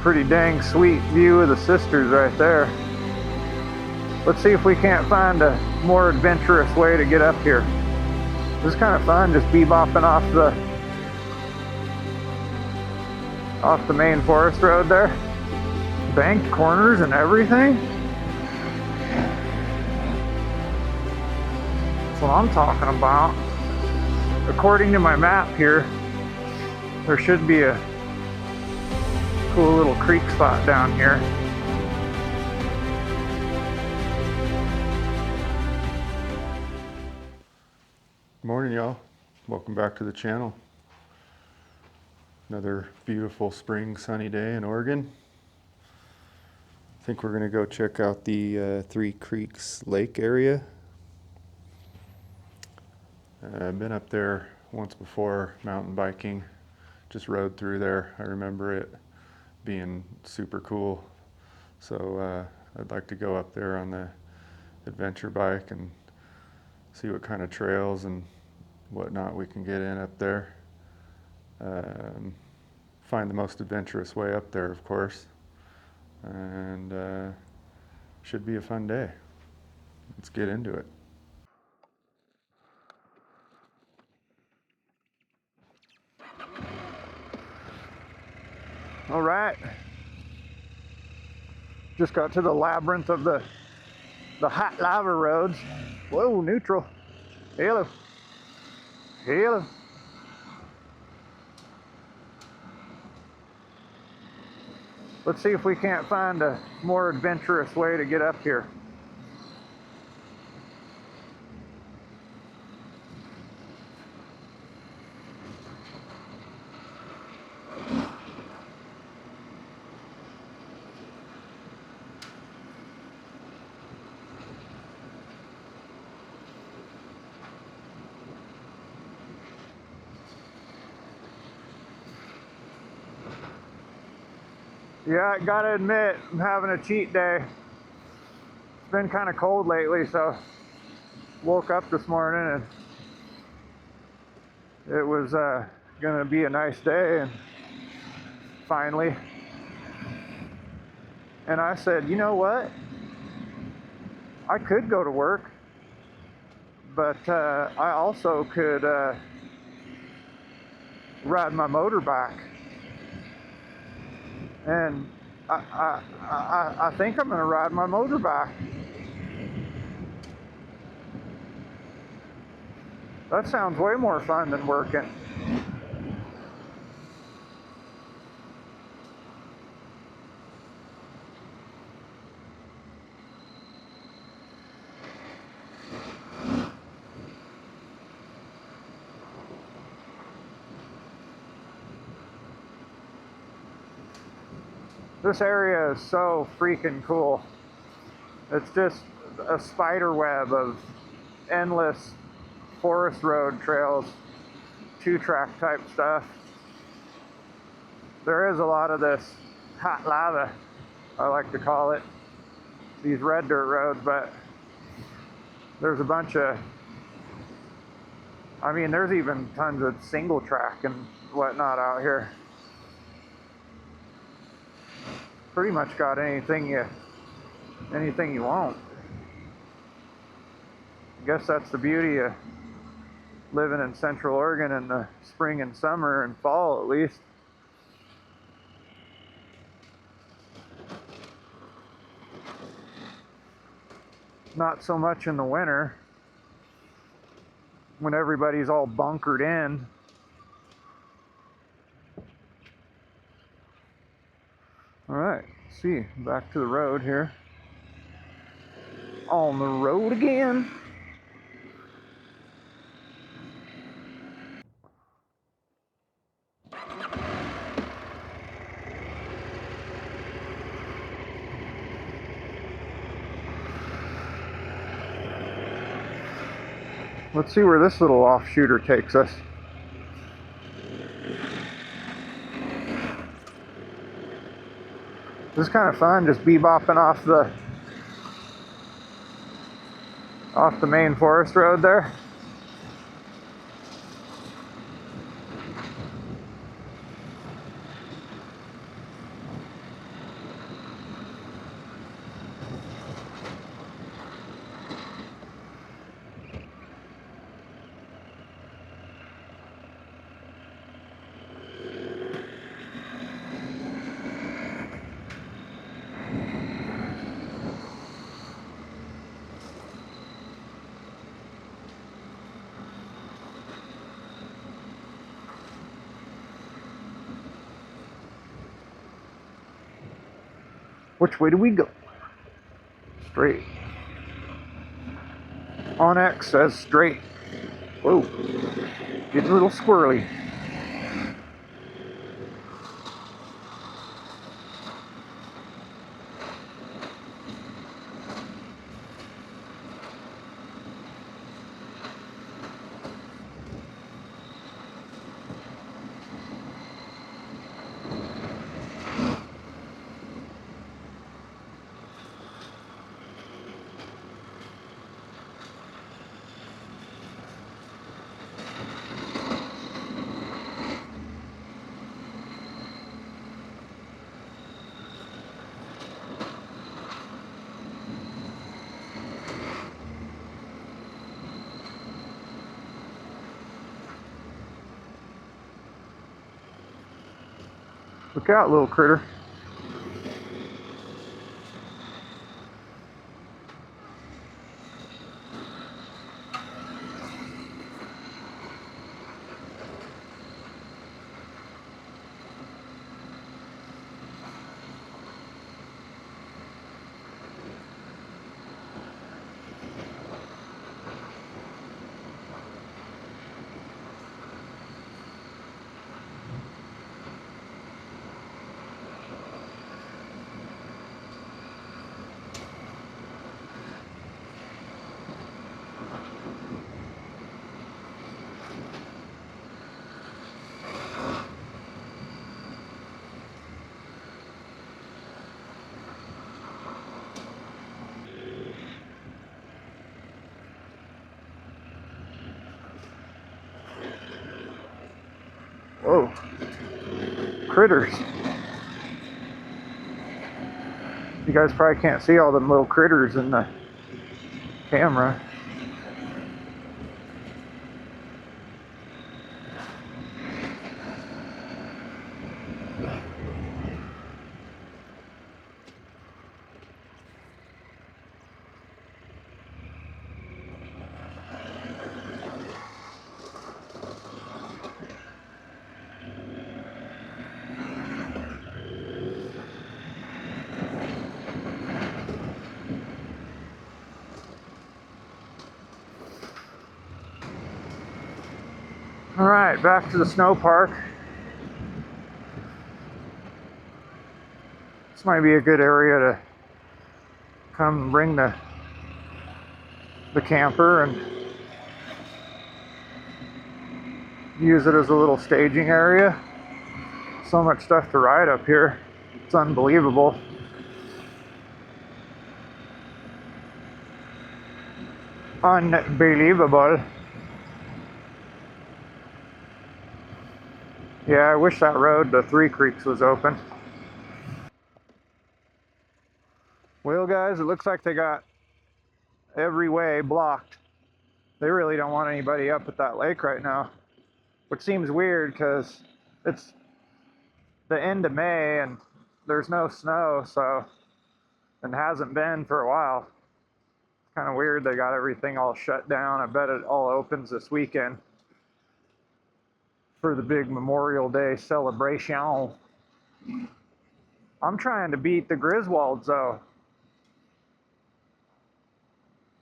pretty dang sweet view of the sisters right there. Let's see if we can't find a more adventurous way to get up here. This is kind of fun, just bebopping off the main forest road there. Banked corners and everything. That's what I'm talking about. According to my map here, there should be a cool little creek spot down here. Good morning, y'all. Welcome back to the channel. Another beautiful spring sunny day in Oregon. I think we're going to go check out the Three Creeks Lake area. I've been up there once before mountain biking. Just rode through there. I remember it being super cool. So I'd like to go up there on the adventure bike and see what kind of trails and whatnot we can get in up there. Find the most adventurous way up there, of course. And should be a fun day. Let's get into it. All right. Just got to the labyrinth of the hot lava roads. Whoa, neutral. Hello. Hello. Let's see if we can't find a more adventurous way to get up here. Yeah, I gotta admit, I'm having a cheat day. It's been kind of cold lately, so woke up this morning and it was gonna be a nice day, and finally. And I said, you know what? I could go to work, but I also could ride my motorbike. And I think I'm gonna ride my motorbike. That sounds way more fun than working. This area is so freaking cool. It's just a spider web of endless forest road trails, 2-track type stuff. There is a lot of this hot lava, I like to call it, these red dirt roads, but there's a bunch of, I mean, there's even tons of single track and whatnot out here. Pretty much got anything you want. I guess that's the beauty of living in Central Oregon in the spring and summer and fall, at least. Not so much in the winter when everybody's all bunkered in. All right, let's see, back to the road here. On the road again. Let's see where this little offshooter takes us. This is kind of fun, just bebopping off the main forest road there. Which way do we go? Straight. On X says straight. Whoa. Getting a little squirrely. Look out, little critter. Whoa. Critters. You guys probably can't see all them little critters in the camera. All right, back to the snow park. This might be a good area to come bring the camper and use it as a little staging area. So much stuff to ride up here. It's unbelievable. Unbelievable. Yeah, I wish that road to Three Creeks was open. Well, guys, it looks like they got every way blocked. They really don't want anybody up at that lake right now, which seems weird because it's the end of May and there's no snow, so, and hasn't been for a while. It's kind of weird they got everything all shut down. I bet it all opens this weekend for the big Memorial Day celebration. I'm trying to beat the Griswolds though.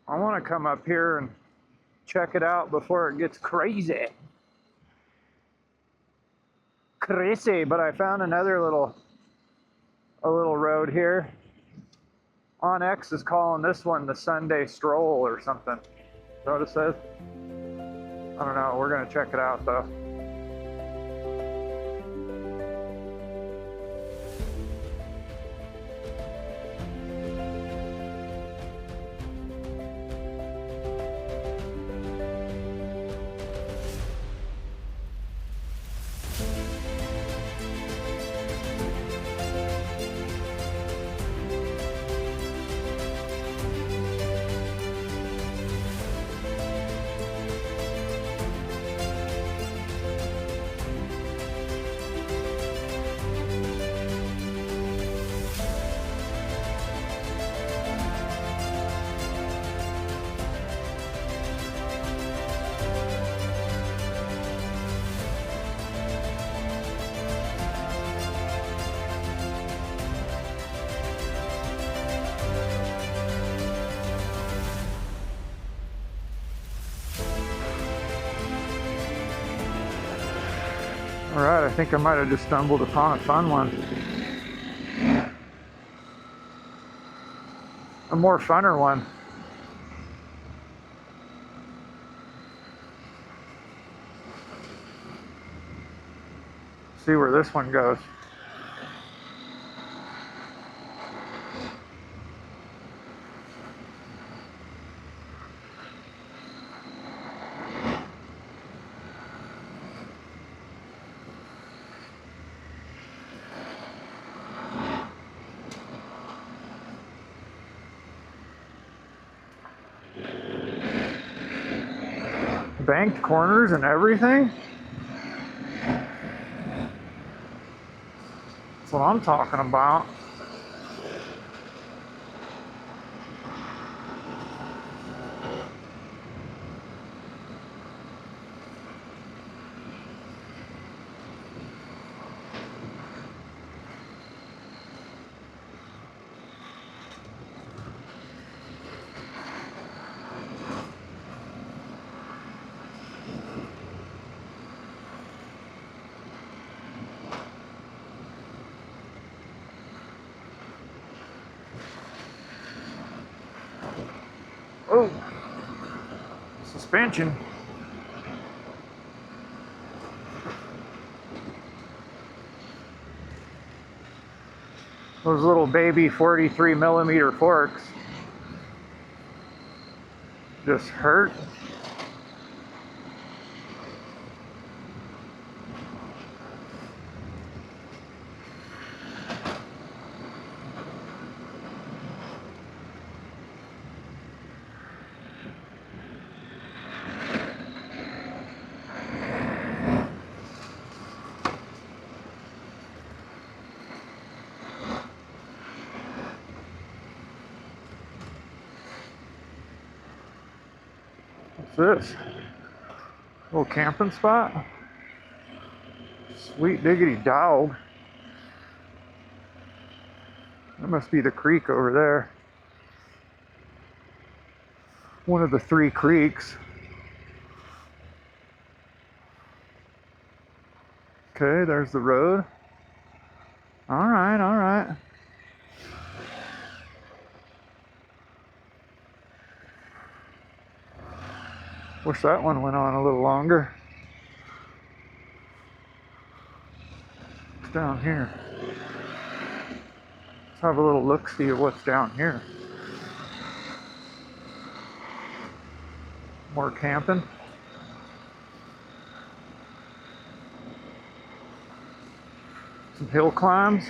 I want to come up here and check it out before it gets crazy. Crazy, but I found another little road here. On X is calling this one the Sunday Stroll or something. Is that what it says? I don't know. We're going to check it out though. God, I think I might have just stumbled upon a fun one. A more funner one. See where this one goes. Banked corners and everything? That's what I'm talking about. Oh, suspension. Those little baby 43 millimeter forks just hurt. What's this? Little camping spot? Sweet diggity dog. That must be the creek over there. One of the 3 creeks. Okay, there's the road. All right, all right. Wish that one went on a little longer. What's down here? Let's have a little look-see of what's down here. More camping. Some hill climbs.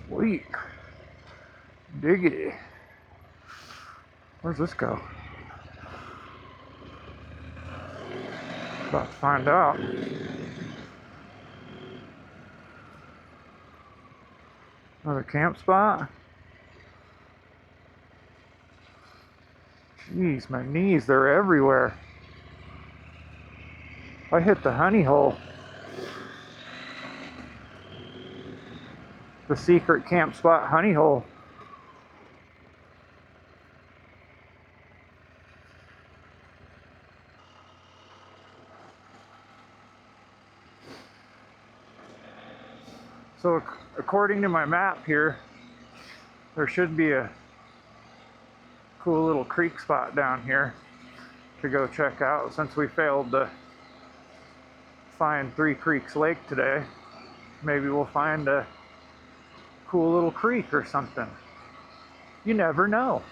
Sweet. Diggity. Where's this go? About to find out. Another camp spot. Jeez, my knees, they're everywhere. I hit the honey hole. The secret camp spot honey hole. So according to my map here, there should be a cool little creek spot down here to go check out, since we failed to find Three Creeks Lake today. maybe we'll find a cool little creek or something. You never know.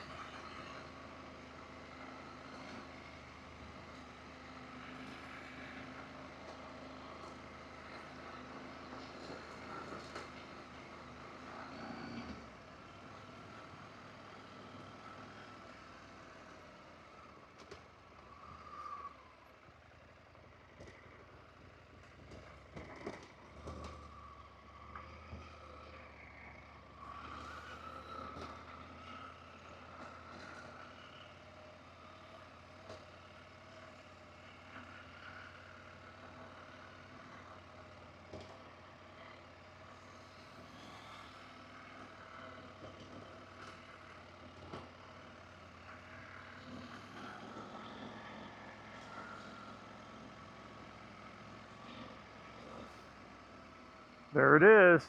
There it is.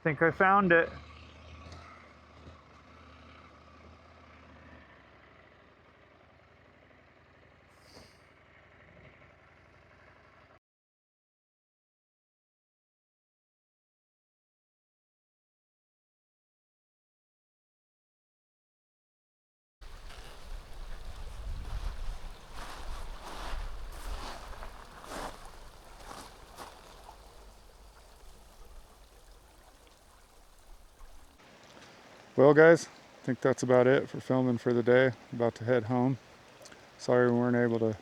Think I found it. Well guys, I think that's about it for filming for the day. About to head home. Sorry we weren't able to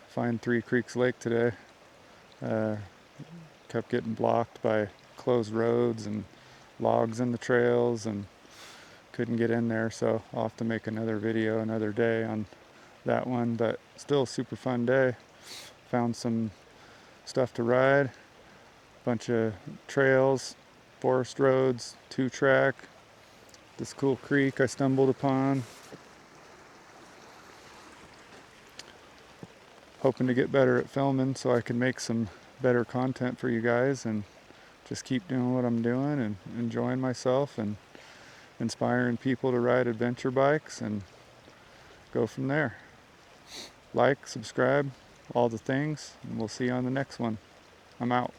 find Three Creeks Lake today. Kept getting blocked by closed roads and logs in the trails and couldn't get in there, so I'll have to make another video another day on that one, but still a super fun day. Found some stuff to ride, bunch of trails, forest roads, 2-track, this cool creek I stumbled upon. Hoping to get better at filming so I can make some better content for you guys and just keep doing what I'm doing and enjoying myself and inspiring people to ride adventure bikes and go from there. Like, subscribe, all the things, and we'll see you on the next one. I'm out.